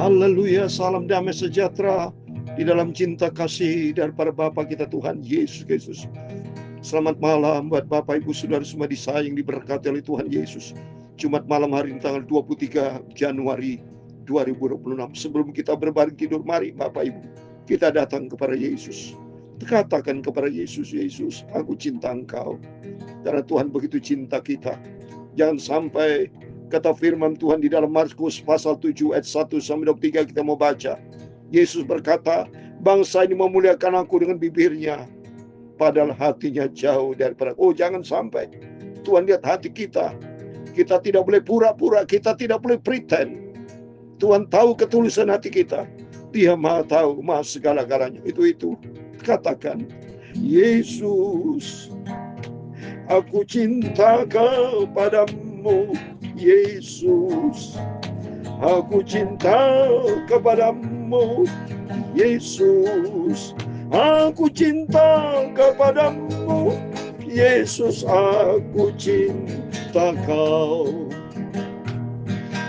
Haleluya, salam damai sejahtera di dalam cinta kasih daripada Bapa kita Tuhan Yesus Kristus. Selamat malam buat Bapak Ibu Saudara semua disayang, diberkati oleh Tuhan Yesus. Jumat malam hari ini tanggal 23 Januari 2026. Sebelum kita berbaring tidur, mari Bapak Ibu kita datang kepada Yesus. Katakan kepada Yesus, Yesus, aku cinta Engkau. Karena Tuhan begitu cinta kita. Jangan sampai kata firman Tuhan di dalam Markus pasal 7 ayat 1 sampai 23 kita mau baca. Yesus berkata, bangsa ini memuliakan aku dengan bibirnya, padahal hatinya jauh daripada. Oh, jangan sampai. Tuhan lihat hati kita. Kita tidak boleh pura-pura, kita tidak boleh pretend. Tuhan tahu ketulusan hati kita. Dia maha tahu, maha segala-galanya. Itu. Katakan, Yesus, aku cinta kepadamu. Yesus, aku cinta kepadamu. Yesus, aku cinta kepadamu. Yesus, aku cinta Kau.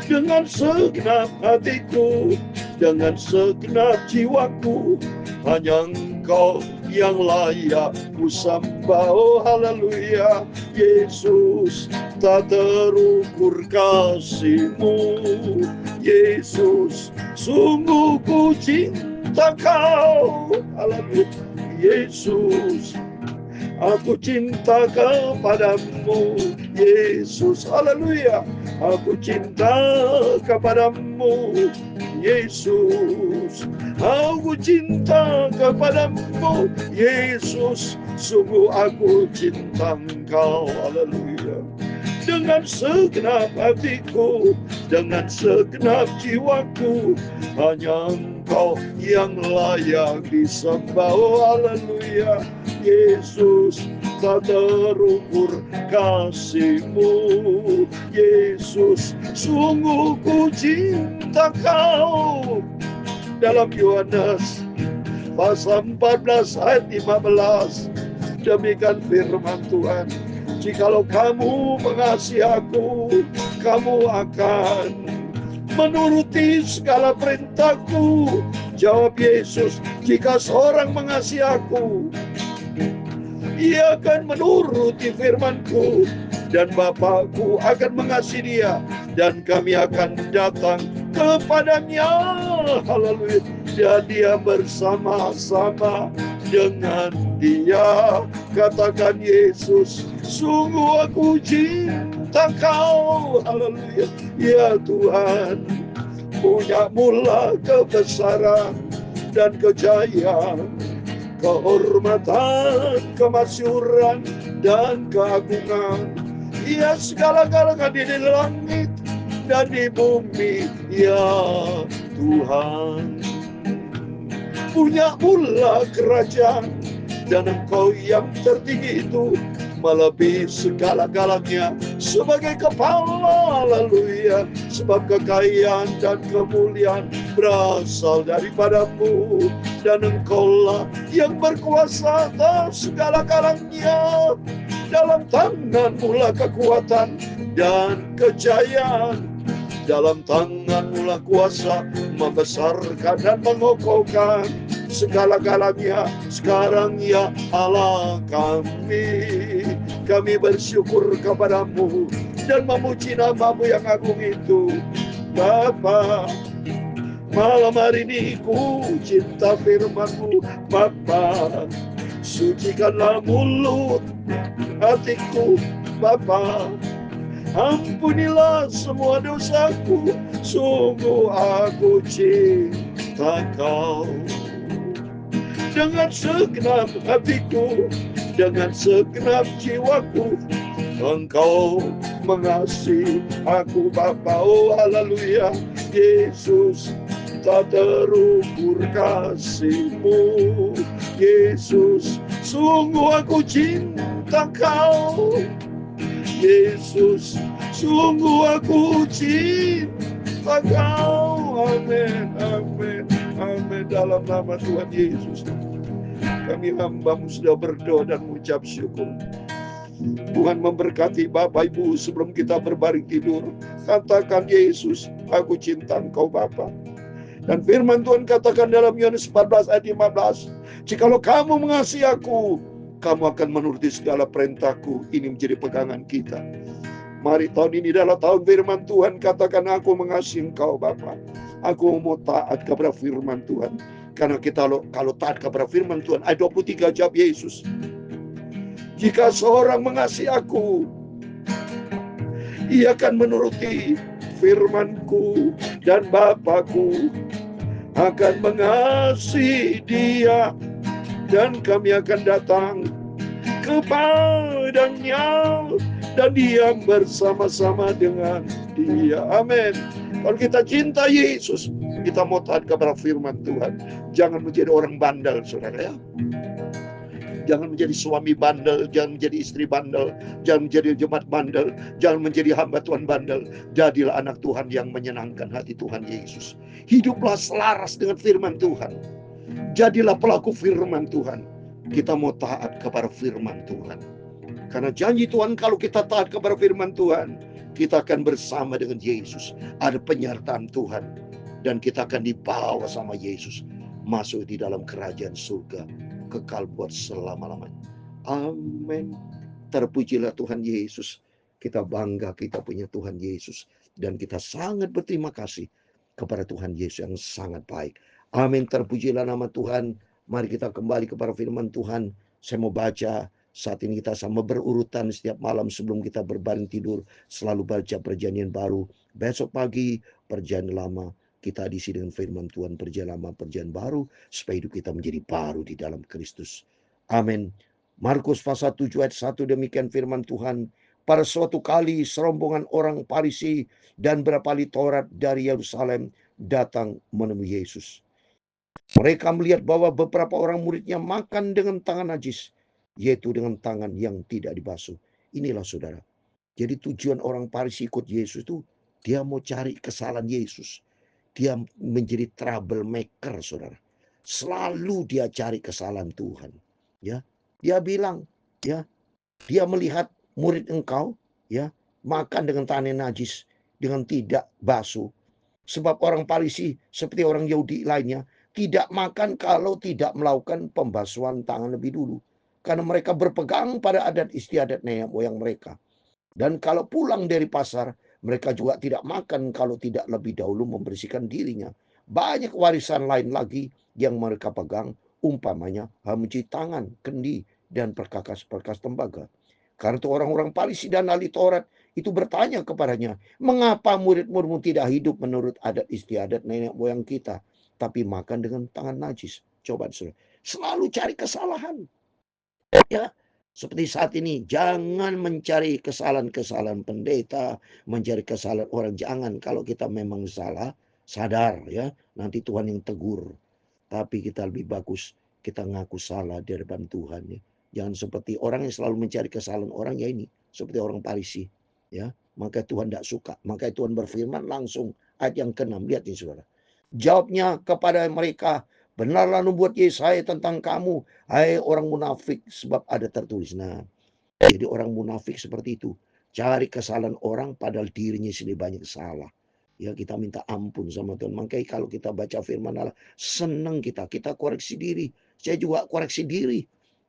Dengan segenap hatiku, dengan segenap jiwaku, hanya Engkau yang layak ku sembah. Oh haleluya, Yesus, tak terukur kasih-Mu. Yesus, sungguh ku cinta Kau. Haleluya, Yesus, aku cinta kepadamu. Yesus, haleluya, aku cinta kepadamu. Yesus, aku cinta kepadamu. Yesus, sungguh aku cinta Engkau. Haleluya. Dengan segenap hatiku, dengan segenap jiwaku, hanya Engkau yang layak disembah. Oh haleluya, Yesus, tak terukur kasih-Mu. Yesus, sungguh ku cinta Kau. Dalam Yohanes pasal 14 ayat 15, demikian firman Tuhan, jikalau kamu mengasihi aku, kamu akan menuruti segala perintahku. Jawab Yesus, jika seorang mengasihi aku, ia akan menuruti firman-Ku, dan Bapa-Ku akan mengasihi dia, dan kami akan datang kepadanya. Haleluya. Dan dia bersama-sama dengan dia. Katakan, Yesus, sungguh aku cinta Kau. Haleluya. Ya Tuhan, punya-Mu kebesaran dan kejayaan, kehormatan, kemasyhuran, dan keagungan. Ya segala-galanya di langit dan di bumi. Ya Tuhan, punya-Mu kerajaan, dan Engkau yang tertinggi itu melebihi segala-galanya sebagai kepala. Haleluya. Sebab kekayaan dan kemuliaan berasal daripada-Mu, dan Engkaulah yang berkuasa atas segala-galanya. Dalam tangan-Mu kekuatan dan kejayaan. Dalam tangan-Mu kuasa membesarkan dan mengokohkan segala-galanya. Sekarang ya Allah kami bersyukur kepada-Mu dan memuji nama-Mu yang agung itu. Bapa, malam hari ini ku cinta firman-Mu. Bapa, sucikanlah mulut hatiku. Bapa, ampunilah semua dosaku. Sungguh aku cinta Kau. Dengan segenap hatiku, dengan segenap jiwaku, Engkau mengasihi aku Bapa. Oh haleluya, Yesus, tak terukur kasih-Mu. Yesus, sungguh aku cinta Kau. Yesus, sungguh aku cinta Kau. Amin, amin, amin. Dalam nama Tuhan Yesus, kami hamba-Mu sudah berdoa dan mengucap syukur. Tuhan memberkati Bapak Ibu. Sebelum kita berbaring tidur, katakan, Yesus, aku cinta Engkau Bapa. Dan firman Tuhan katakan dalam Yohanes 14 ayat 15, jikalau kamu mengasihi aku, kamu akan menuruti segala perintahku. Ini menjadi pegangan kita. Mari tahun ini adalah tahun firman Tuhan. Katakan, aku mengasihi engkau Bapa. Aku mau taat kepada firman Tuhan. Karena kita kalau taat kepada firman Tuhan, ayat 23 jawab Yesus, jika seorang mengasihi aku, ia akan menuruti firman-Ku, dan Bapa-Ku akan mengasihi dia, dan kami akan datang kepadanya dan diam bersama-sama dengan dia. Amin. Kalau kita cinta Yesus, kita mau taat kepada firman Tuhan. Jangan menjadi orang bandel, saudara ya. Jangan menjadi suami bandel, jangan menjadi istri bandel, jangan menjadi jemaat bandel, jangan menjadi hamba Tuhan bandel. Jadilah anak Tuhan yang menyenangkan hati Tuhan Yesus. Hiduplah selaras dengan firman Tuhan. Jadilah pelaku firman Tuhan. Kita mau taat kepada firman Tuhan. Karena janji Tuhan, kalau kita taat kepada firman Tuhan, kita akan bersama dengan Yesus. Ada penyertaan Tuhan. Dan kita akan dibawa sama Yesus masuk di dalam kerajaan surga kekal buat selama-lamanya. Amin. Terpujilah Tuhan Yesus. Kita bangga kita punya Tuhan Yesus. Dan kita sangat berterima kasih kepada Tuhan Yesus yang sangat baik. Amin. Terpujilah nama Tuhan. Mari kita kembali kepada firman Tuhan. Saya mau baca. Saat ini kita sama berurutan setiap malam sebelum kita berbaring tidur. Selalu baca perjanjian baru. Besok pagi perjanjian lama. Kita diisi dengan firman Tuhan, perjanjian lama, perjanjian baru, supaya hidup kita menjadi baru di dalam Kristus. Amin. Markus pasal 7 ayat 1, demikian firman Tuhan. Pada suatu kali serombongan orang Farisi dan berapa ahli Taurat dari Yerusalem datang menemui Yesus. Mereka melihat bahwa beberapa orang muridnya makan dengan tangan najis, yaitu dengan tangan yang tidak dibasuh. Inilah saudara. Jadi tujuan orang Farisi ikut Yesus itu, dia mau cari kesalahan Yesus. Dia menjadi troublemaker, saudara. Selalu dia cari kesalahan Tuhan. Ya, dia bilang, ya, dia melihat murid engkau, ya, makan dengan tangan najis, dengan tidak basuh. Sebab orang Farisi seperti orang Yahudi lainnya tidak makan kalau tidak melakukan pembasuhan tangan lebih dulu, karena mereka berpegang pada adat istiadat nenek moyang mereka. Dan kalau pulang dari pasar, mereka juga tidak makan kalau tidak lebih dahulu membersihkan dirinya. Banyak warisan lain lagi yang mereka pegang, umpamanya mencuci tangan, kendi, dan perkakas-perkas tembaga. Karena itu orang-orang Farisi dan ahli Taurat itu bertanya kepadanya, mengapa murid-muridmu tidak hidup menurut adat istiadat nenek moyang kita, tapi makan dengan tangan najis? Coba saudara, selalu cari kesalahan. Ya, seperti saat ini, jangan mencari kesalahan-kesalahan pendeta, mencari kesalahan orang. Jangan, kalau kita memang salah, sadar ya, nanti Tuhan yang tegur. Tapi kita lebih bagus, kita ngaku salah di hadapan Tuhan ya. Jangan seperti orang yang selalu mencari kesalahan orang, ya ini, seperti orang Farisi. Ya, maka Tuhan tidak suka. Maka Tuhan berfirman langsung, ayat yang ke-6, lihat ini saudara. Jawabnya kepada mereka, benarlah nubuat Yesaya tentang kamu, hai orang munafik, sebab ada tertulis. Nah, jadi orang munafik seperti itu. Cari kesalahan orang padahal dirinya sendiri banyak salah. Ya, kita minta ampun sama Tuhan. Makanya kalau kita baca firman Allah, senang kita koreksi diri. Saya juga koreksi diri.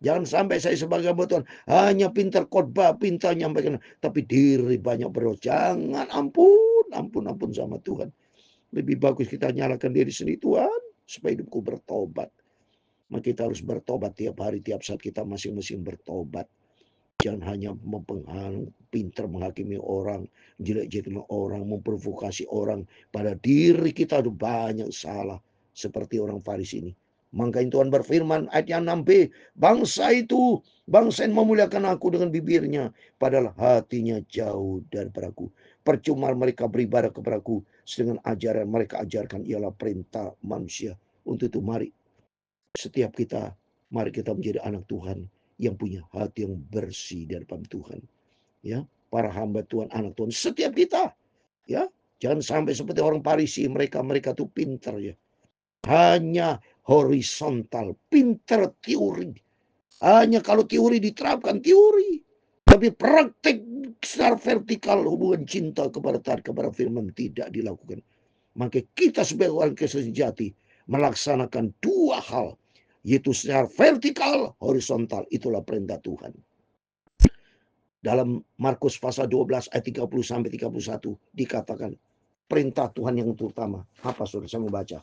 Jangan sampai saya sebagai hamba Tuhan hanya pintar khotbah, pintar nyampaikan, tapi diri banyak berdosa. Jangan, ampun sama Tuhan. Lebih bagus kita nyalakan diri sendiri, Tuhan, supaya hidupku bertobat. Maka kita harus bertobat tiap hari, tiap saat kita masing-masing bertobat. Jangan hanya pintar menghakimi orang, jelek-jelekin orang, memprovokasi orang. Pada diri kita ada banyak salah, seperti orang Farisi ini. Makanya Tuhan berfirman ayat yang 6b, bangsa yang memuliakan aku dengan bibirnya, padahal hatinya jauh daripadaku. Percuma mereka beribadah kepadaku, sedangkan ajaran mereka ajarkan ialah perintah manusia. Untuk itu mari kita menjadi anak Tuhan yang punya hati yang bersih di hadapan Tuhan. Ya, para hamba Tuhan, anak Tuhan, setiap kita, ya, jangan sampai seperti orang Farisi, mereka tuh pintar ya. Hanya horizontal, pintar teori. Hanya kalau teori diterapkan teori, tapi praktek secara vertikal hubungan cinta kepada firman tidak dilakukan. Maka kita sebagai orang Kristen sejati melaksanakan dua hal, yaitu secara vertikal, horizontal. Itulah perintah Tuhan. Dalam Markus pasal 12 ayat 30 sampai 31 dikatakan perintah Tuhan yang terutama. Apa saudara, saya membaca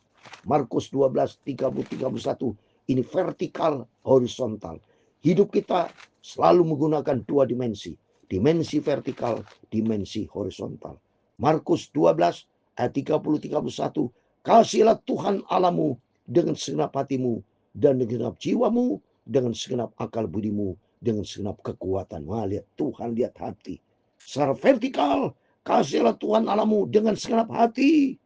Markus 12 30 31. Ini vertikal, horizontal. Hidup kita selalu menggunakan dua dimensi. Dimensi vertikal, dimensi horizontal. Markus 12 ayat 30 31. Kasihilah Tuhan Allahmu dengan segenap hatimu dan dengan segenap jiwamu, dengan segenap akal budimu, dengan segenap kekuatan. Wah, lihat Tuhan, lihat hati. Secara vertikal, kasihilah Tuhan Allahmu dengan segenap hati.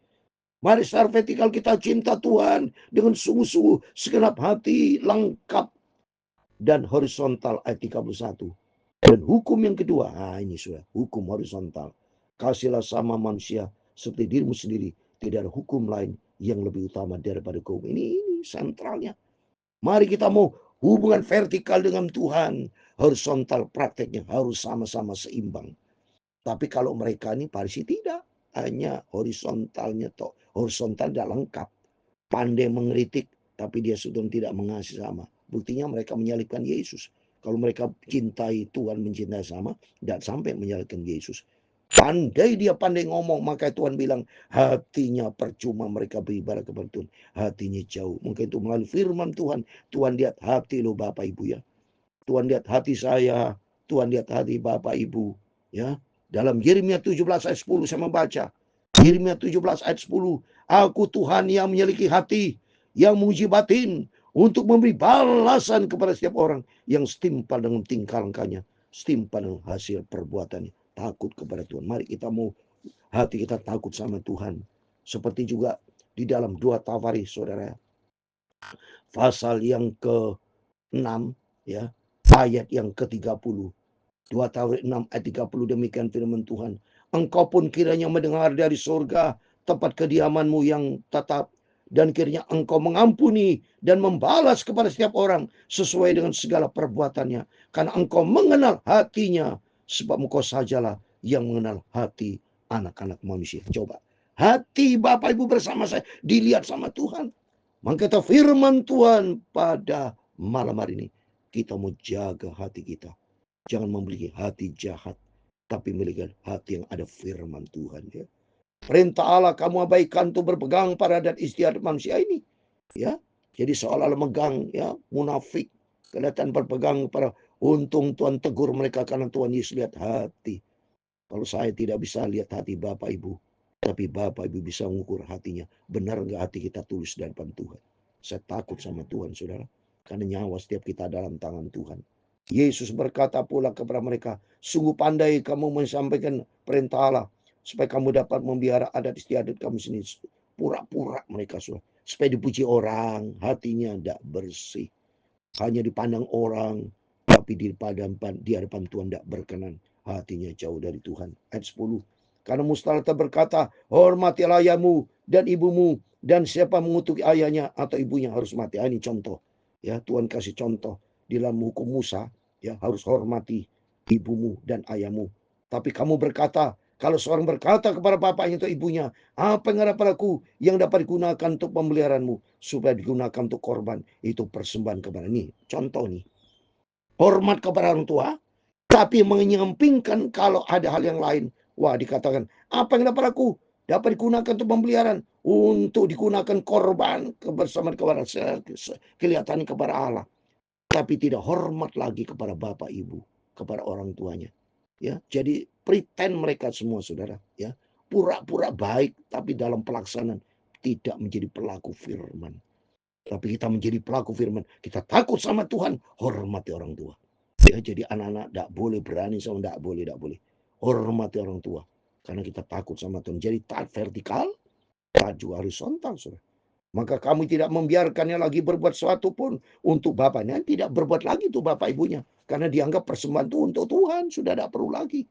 Mari secara vertikal kita cinta Tuhan dengan sungguh-sungguh, segenap hati, lengkap. Dan horizontal ayat 31. Dan hukum yang kedua, ini sudah hukum horizontal. Kasihilah sama manusia seperti dirimu sendiri. Tidak ada hukum lain yang lebih utama daripada hukum. Ini sentralnya. Mari kita mau hubungan vertikal dengan Tuhan. Horizontal prakteknya harus sama-sama seimbang. Tapi kalau mereka ini Farisi tidak. Hanya horizontalnya toh. Horizontal tidak lengkap. Pandai mengkritik, tapi dia sudah tidak mengasihi sama. Buktinya mereka menyalibkan Yesus. Kalau mereka cintai Tuhan, mencintai sama, tidak sampai menyalibkan Yesus. Pandai dia pandai ngomong, maka Tuhan bilang hatinya percuma mereka beribadah kepada Tuhan. Hatinya jauh. Mungkin itu melalui firman Tuhan. Tuhan lihat hati lo Bapak Ibu ya. Tuhan lihat hati saya. Tuhan lihat hati Bapak Ibu ya. Dalam Yeremia 17 ayat 10 saya membaca. Yeremia 17 ayat 10. Aku Tuhan yang menyelidiki hati, yang menguji batin, untuk memberi balasan kepada setiap orang yang setimpal dengan tingkah langkahnya, setimpal dengan hasil perbuatannya. Takut kepada Tuhan. Mari kita mau hati kita takut sama Tuhan. Seperti juga di dalam 2 Tawarik saudara. Pasal yang ke-6 ya, ayat yang ke-30. 2 Tawarik 6 ayat 30 demikian firman Tuhan. Engkau pun kiranya mendengar dari surga tempat kediamanmu yang tetap, dan kiranya engkau mengampuni dan membalas kepada setiap orang sesuai dengan segala perbuatannya, karena engkau mengenal hatinya, sebab engkau sajalah yang mengenal hati anak-anak manusia. Coba hati Bapak Ibu bersama saya dilihat sama Tuhan. Maka kata firman Tuhan pada malam hari ini, kita mau jaga hati kita. Jangan memiliki hati jahat, tapi memiliki hati yang ada firman Tuhan ya. Perintah Allah kamu abaikan untuk berpegang pada adat istiadat manusia ini ya. Jadi seolah-olah megang ya, munafik, kelihatan berpegang pada, untung Tuhan tegur mereka karena Tuhan Yesus lihat hati. Kalau saya tidak bisa lihat hati Bapak Ibu, tapi Bapak Ibu bisa mengukur hatinya. Benar enggak hati kita tulus di hadapan Tuhan? Saya takut sama Tuhan saudara, karena nyawa setiap kita dalam tangan Tuhan. Yesus berkata pula kepada mereka, sungguh pandai kamu menyampaikan perintah Allah, supaya kamu dapat memelihara adat istiadat kamu sendiri. Pura-pura mereka supaya dipuji orang, hatinya tidak bersih. Hanya dipandang orang, tapi di hadapan Tuhan tidak berkenan. Hatinya jauh dari Tuhan. Ayat 10. Karena Mustalata berkata, hormatilah ayahmu dan ibumu, dan siapa mengutuki ayahnya atau ibunya harus mati. Ini contoh. Ya, Tuhan kasih contoh di dalam hukum Musa, ya, harus hormati ibumu dan ayahmu. Tapi kamu berkata, kalau seorang berkata kepada bapaknya atau ibunya, apa yang ada padaku yang dapat digunakan untuk pemeliharaanmu, supaya digunakan untuk korban, itu persembahan kepada ini. Contoh nih, hormat kepada orang tua, tapi menyampingkan kalau ada hal yang lain. Wah, dikatakan, apa yang dapat aku dapat digunakan untuk pemeliharaan, untuk digunakan korban kebersamaan kepada kelihatan kepada Allah. Tapi tidak hormat lagi kepada bapak ibu, kepada orang tuanya. Ya, jadi pretend mereka semua saudara, ya. Pura-pura baik tapi dalam pelaksanaan tidak menjadi pelaku firman. Tapi kita menjadi pelaku firman, kita takut sama Tuhan, hormati orang tua. Ya, jadi anak-anak tidak boleh berani sama, tidak boleh. Hormati orang tua. Karena kita takut sama Tuhan. Jadi taat vertikal, taat juga horizontal saudara. Maka kamu tidak membiarkannya lagi berbuat sesuatu pun untuk bapaknya. Tidak berbuat lagi tuh bapak ibunya. Karena dianggap persembahan itu untuk Tuhan. Sudah tidak perlu lagi.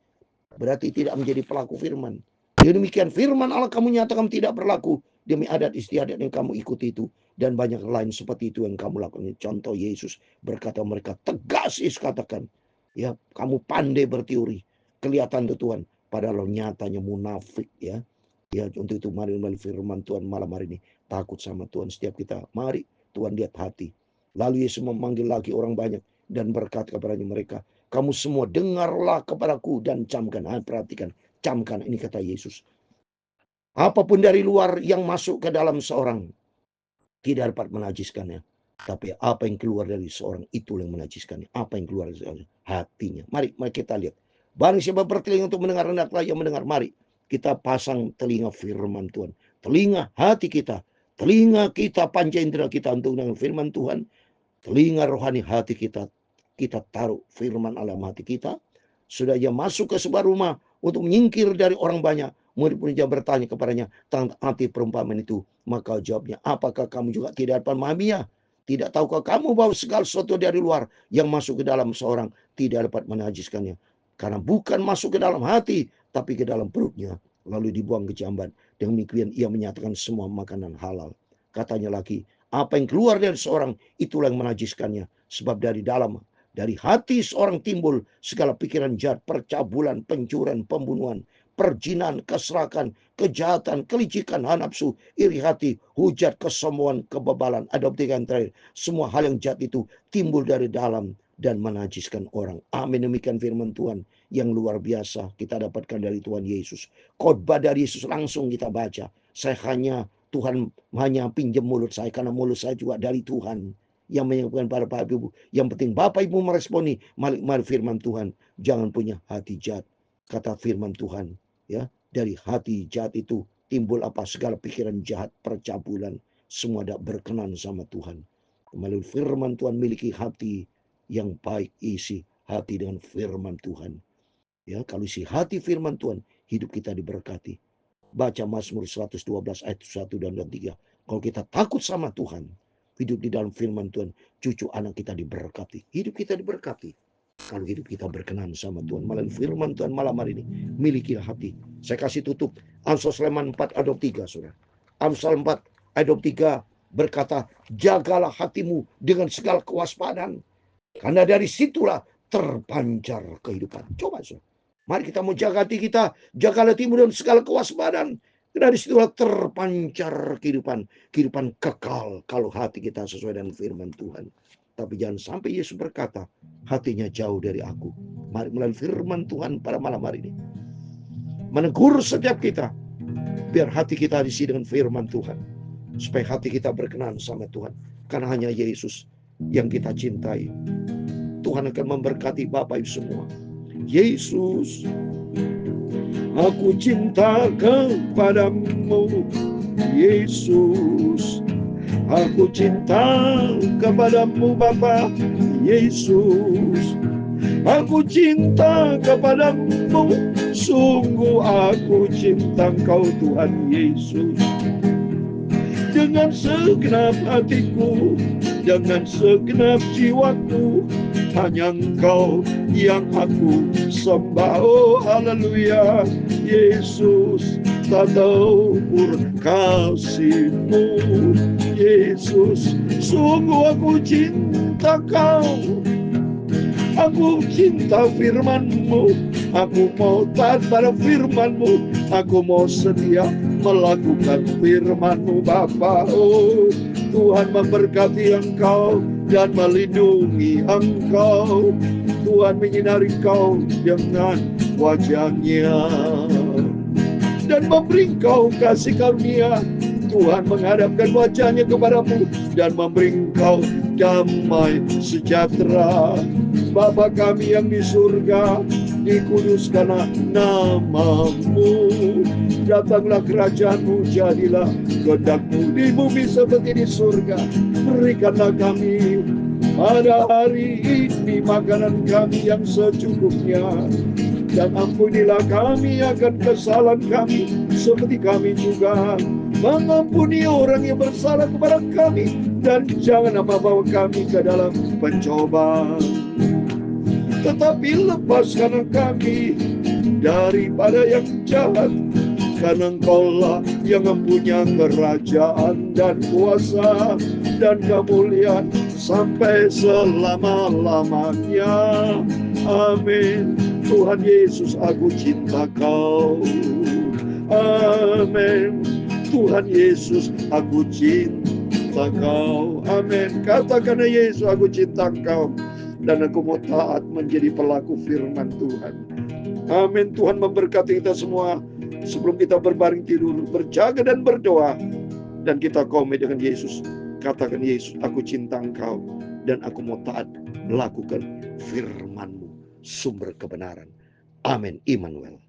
Berarti tidak menjadi pelaku firman. Demikian firman Allah kamu nyatakan tidak berlaku demi adat istiadat yang kamu ikuti itu. Dan banyak lain seperti itu yang kamu lakukan. Contoh Yesus berkata mereka tegas Yesus katakan. Ya, kamu pandai berteori. Kelihatan tuh Tuhan. Padahal nyatanya munafik ya. Ya, untuk itu mari melalui firman Tuhan malam hari ini. Takut sama Tuhan setiap kita. Mari Tuhan lihat hati. Lalu Yesus memanggil lagi orang banyak dan berkata kepada mereka, kamu semua dengarlah kepadaku dan camkan. Perhatikan, camkan, ini kata Yesus. Apapun dari luar yang masuk ke dalam seorang tidak dapat menajiskannya. Tapi apa yang keluar dari seorang itu yang menajiskannya. Apa yang keluar dari seorang hatinya. Mari kita lihat. Barang siapa bertelinga untuk mendengar, hendaklah ia mendengar. Mari kita pasang telinga firman Tuhan. Telinga hati kita. Telinga kita, panca indera kita untuk mendengar firman Tuhan. Telinga rohani hati kita. Kita taruh firman alam hati kita. Sudah ia masuk ke sebuah rumah untuk menyingkir dari orang banyak. Murid-muridnya bertanya kepadanya tentang arti perumpamaan itu. Maka jawabnya, apakah kamu juga tidak dapat memahaminya? Tidak tahukah kamu bahwa segala sesuatu dari luar yang masuk ke dalam seorang tidak dapat menajiskannya? Karena bukan masuk ke dalam hati, tapi ke dalam perutnya. Lalu dibuang ke jamban. Demikian ia menyatakan semua makanan halal. Katanya lagi, apa yang keluar dari seorang itulah yang menajiskannya. Sebab dari dalam, dari hati seorang timbul segala pikiran jahat, percabulan, pencurian, pembunuhan, perjinan, keserakan, kejahatan, kelicikan, nafsu, iri hati, hujat, kesombongan, kebebalan. Ada yang terakhir, semua hal yang jahat itu timbul dari dalam dan menajiskan orang. Amin. Demikian firman Tuhan yang luar biasa kita dapatkan dari Tuhan Yesus. Khotbah dari Yesus langsung kita baca. Tuhan hanya pinjam mulut saya karena mulut saya juga dari Tuhan yang menyampaikan para Bapak Ibu. Yang penting Bapak Ibu meresponi mari firman Tuhan. Jangan punya hati jahat. Kata firman Tuhan, ya, dari hati jahat itu timbul apa? Segala pikiran jahat, percabulan, semua tidak berkenan sama Tuhan. Melalui firman Tuhan miliki hati yang baik, isi hati dengan firman Tuhan. Ya, kalau isi hati firman Tuhan, hidup kita diberkati. Baca Mazmur 112 ayat 1 dan 3. Kalau kita takut sama Tuhan, hidup di dalam firman Tuhan, cucu anak kita diberkati. Hidup kita diberkati. Kalau hidup kita berkenan sama Tuhan. Melalui firman Tuhan malam hari ini. Milikilah hati. Saya kasih tutup. Amsal Sulaiman 4 ayat 3, saudara. Amsal 4 ayat 3 berkata, jagalah hatimu dengan segala kewaspadaan. Karena dari situlah terpancar kehidupan. Coba, saudara. Mari kita mau jaga hati kita. Jagalah hatimu dengan segala kewaspadaan. Dari situlah terpancar kehidupan. Kehidupan kekal kalau hati kita sesuai dengan firman Tuhan. Tapi jangan sampai Yesus berkata, hatinya jauh dari aku. Mari melalui firman Tuhan pada malam hari ini. Menegur setiap kita. Biar hati kita diisi dengan firman Tuhan. Supaya hati kita berkenan sama Tuhan. Karena hanya Yesus yang kita cintai. Tuhan akan memberkati Bapak Ibu semua. Yesus, aku cinta kepadamu. Yesus, aku cinta kepadamu Bapa. Yesus, aku cinta kepadamu. Sungguh aku cinta Engkau Tuhan Yesus. Dengan segenap hatiku, dengan segenap jiwaku, hanya Engkau yang aku sembah. Oh haleluya. Yesus, tak terukur kasih-Mu. Yesus, sungguh aku cinta Kau. Aku cinta firman-Mu. Aku mau taat pada firman-Mu. Aku mau setia melakukan firman-Mu Bapa. Oh, Tuhan memberkati Engkau dan melindungi Engkau. Tuhan menyinari Engkau dengan wajah-Nya dan memberi Engkau kasih karunia. Tuhan menghadapkan wajah-Nya kepadamu dan memberi Engkau damai sejahtera. Bapa kami yang di surga, dikuduskanlah nama-Mu. Datanglah kerajaan-Mu, jadilah kehendak-Mu di bumi seperti di surga. Berikanlah kami pada hari ini makanan kami yang secukupnya. Dan ampunilah kami akan kesalahan kami, seperti kami juga mengampuni orang yang bersalah kepada kami. Dan jangan membawa kami ke dalam pencobaan, tetapi lepaskan kami daripada yang jahat. Karena Engkaulah yang mempunyai kerajaan dan kuasa dan kemuliaan sampai selama-lamanya. Amin. Tuhan Yesus, aku cinta Kau. Amin. Tuhan Yesus, aku cinta Kau. Amin. Katakan ya Yesus, aku cinta Kau. Dan aku mau taat menjadi pelaku firman Tuhan. Amin. Tuhan memberkati kita semua. Sebelum kita berbaring tidur, berjaga dan berdoa. Dan kita komit dengan Yesus. Katakan Yesus, aku cinta Engkau. Dan aku mau taat melakukan firman-Mu, sumber kebenaran. Amin. Immanuel.